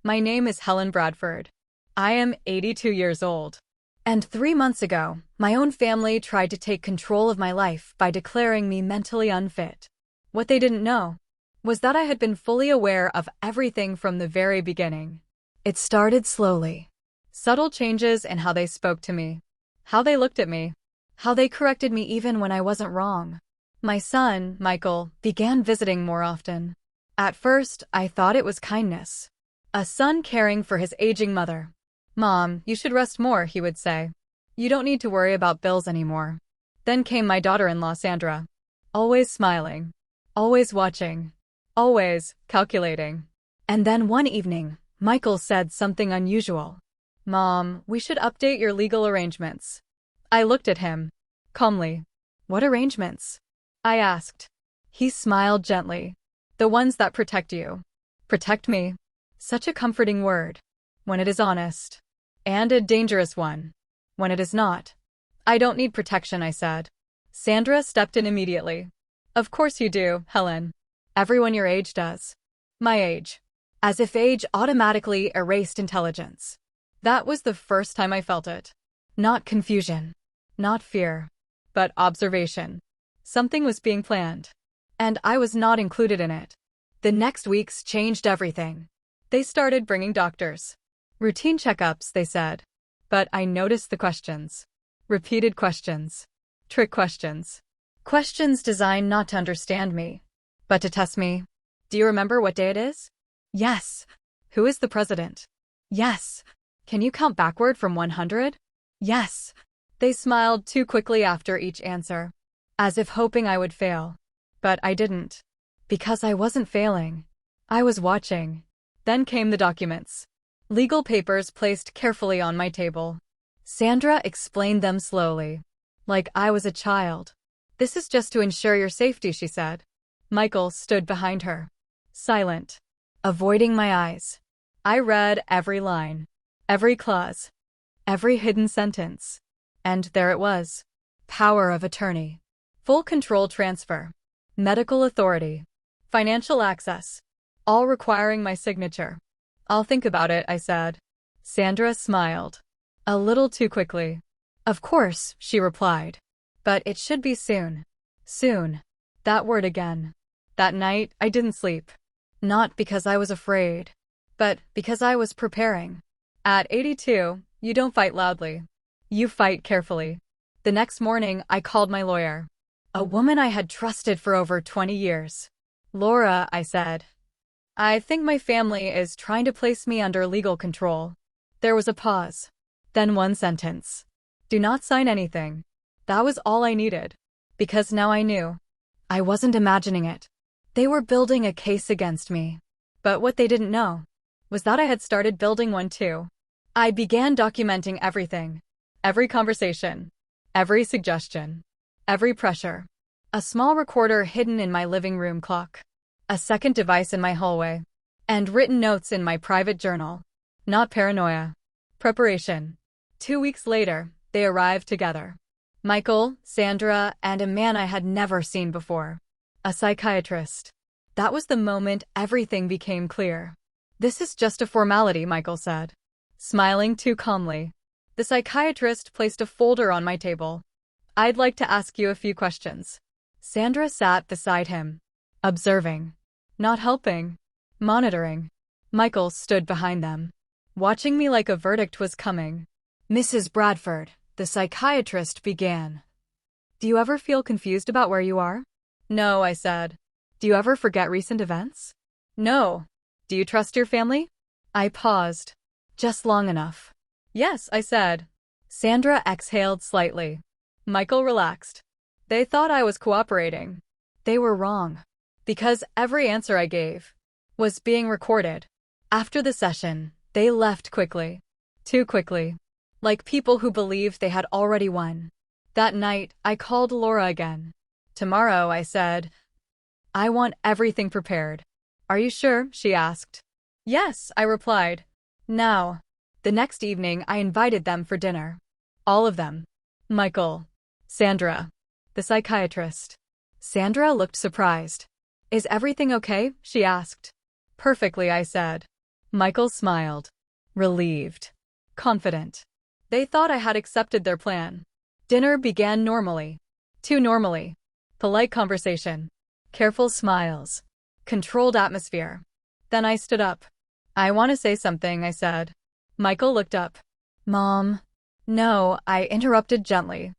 My name is Helen Bradford. I am 82 years old. And 3 months ago, my own family tried to take control of my life by declaring me mentally unfit. What they didn't know was that I had been fully aware of everything from the very beginning. It started slowly. Subtle changes in how they spoke to me, how they looked at me, how they corrected me even when I wasn't wrong. My son, Michael, began visiting more often. At first, I thought it was kindness. A son caring for his aging mother. "Mom, you should rest more," he would say. "You don't need to worry about bills anymore." Then came my daughter-in-law, Sandra. Always smiling. Always watching. Always calculating. And then one evening, Michael said something unusual. "Mom, we should update your legal arrangements." I looked at him. Calmly. "What arrangements?" I asked. He smiled gently. "The ones that protect you." Protect me. Such a comforting word. When it is honest. And a dangerous one. When it is not. "I don't need protection," I said. Sandra stepped in immediately. "Of course you do, Helen. Everyone your age does." My age. As if age automatically erased intelligence. That was the first time I felt it. Not confusion. Not fear. But observation. Something was being planned. And I was not included in it. The next weeks changed everything. They started bringing doctors. Routine checkups, they said. But I noticed the questions. Repeated questions. Trick questions. Questions designed not to understand me, but to test me. "Do you remember what day it is?" "Yes." "Who is the president?" "Yes." "Can you count backward from 100? "Yes." They smiled too quickly after each answer, as if hoping I would fail. But I didn't. Because I wasn't failing. I was watching. Then came the documents. Legal papers placed carefully on my table. Sandra explained them slowly. Like I was a child. "This is just to ensure your safety," she said. Michael stood behind her. Silent. Avoiding my eyes. I read every line. Every clause. Every hidden sentence. And there it was. Power of attorney. Full control transfer. Medical authority. Financial access. All requiring my signature. "I'll think about it," I said. Sandra smiled. A little too quickly. "Of course," she replied. "But it should be soon." Soon. That word again. That night, I didn't sleep. Not because I was afraid, but because I was preparing. At 82, you don't fight loudly. You fight carefully. The next morning, I called my lawyer. A woman I had trusted for over 20 years. "Laura," I said. "I think my family is trying to place me under legal control." There was a pause. Then one sentence. "Do not sign anything." That was all I needed. Because now I knew. I wasn't imagining it. They were building a case against me. But what they didn't know was that I had started building one too. I began documenting everything. Every conversation. Every suggestion. Every pressure. A small recorder hidden in my living room clock. A second device in my hallway. And written notes in my private journal. Not paranoia. Preparation. 2 weeks later, they arrived together. Michael, Sandra, and a man I had never seen before. A psychiatrist. That was the moment everything became clear. "This is just a formality," Michael said, smiling too calmly. The psychiatrist placed a folder on my table. "I'd like to ask you a few questions." Sandra sat beside him, observing. Not helping. Monitoring. Michael stood behind them, watching me like a verdict was coming. "Mrs. Bradford," the psychiatrist began. "Do you ever feel confused about where you are?" "No," I said. "Do you ever forget recent events?" "No." "Do you trust your family?" I paused. Just long enough. "Yes," I said. Sandra exhaled slightly. Michael relaxed. They thought I was cooperating. They were wrong. Because every answer I gave was being recorded. After the session, they left quickly. Too quickly. Like people who believed they had already won. That night, I called Laura again. "Tomorrow," I said. "I want everything prepared." "Are you sure?" she asked. "Yes," I replied. "Now." The next evening, I invited them for dinner. All of them. Michael. Sandra. The psychiatrist. Sandra looked surprised. "Is everything okay?" she asked. "Perfectly," I said. Michael smiled. Relieved. Confident. They thought I had accepted their plan. Dinner began normally. Too normally. Polite conversation. Careful smiles. Controlled atmosphere. Then I stood up. I want to say something, I said. Michael looked up. Mom. No, I interrupted gently.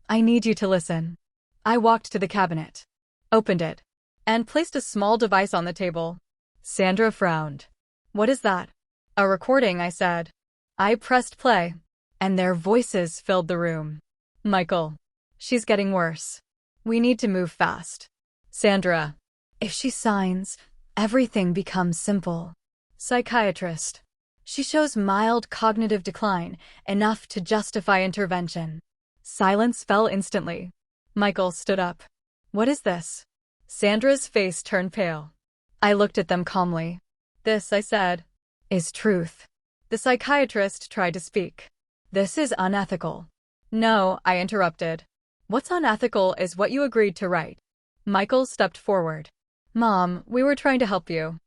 I need you to listen. I walked to the cabinet, opened it, and placed a small device on the table. Sandra frowned. What is that? A recording, I said. I pressed play, and their voices filled the room. Michael. She's getting worse. We need to move fast. Sandra. If she signs, everything becomes simple. Psychiatrist. She shows mild cognitive decline, enough to justify intervention. Silence fell instantly. Michael stood up. What is this? Sandra's face turned pale. I looked at them calmly. This, I said, is truth. The psychiatrist tried to speak. This is unethical. No, I interrupted. What's unethical is what you agreed to write. Michael stepped forward. Mom, we were trying to help you.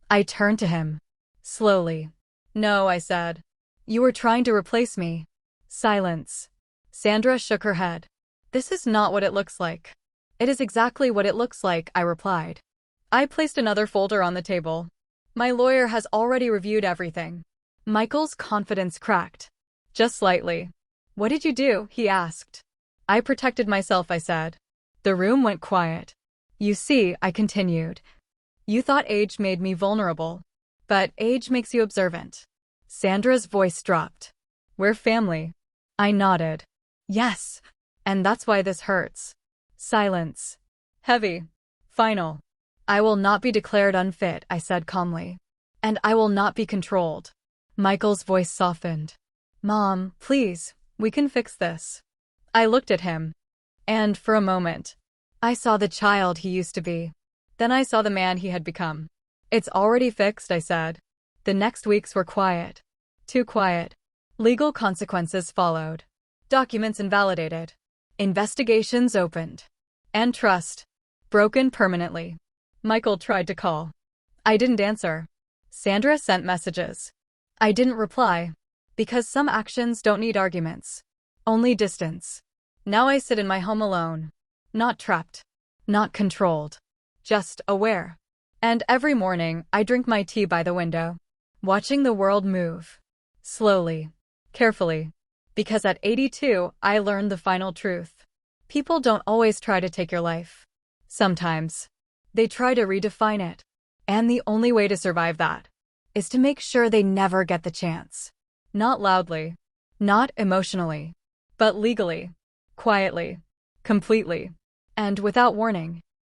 I turned to him. Slowly. No, I said. You were trying to replace me. Silence. Sandra shook her head. This is not what it looks like. It is exactly what it looks like, I replied. I placed another folder on the table. My lawyer has already reviewed everything. Michael's confidence cracked. Just slightly. What did you do? He asked. I protected myself, I said. The room went quiet. You see, I continued. You thought age made me vulnerable. But age makes you observant. Sandra's voice dropped. We're family. I nodded. Yes. And that's why this hurts. Silence. Heavy. Final. I will not be declared unfit, I said calmly. And I will not be controlled. Michael's voice softened. Mom, please, we can fix this. I looked at him. And for a moment, I saw the child he used to be. Then I saw the man he had become. It's already fixed, I said. The next weeks were quiet. Too quiet. Legal consequences followed. Documents invalidated. Investigations opened. And trust. Broken permanently. Michael tried to call. I didn't answer. Sandra sent messages. I didn't reply. Because some actions don't need arguments. Only distance. Now I sit in my home alone. Not trapped. Not controlled. Just aware. And every morning, I drink my tea by the window. Watching the world move. Slowly. Carefully. Because at 82, I learned the final truth. People don't always try to take your life. Sometimes. They try to redefine it. And the only way to survive that is to make sure they never get the chance. Not loudly. Not emotionally. But legally. Quietly. Completely. And without warning.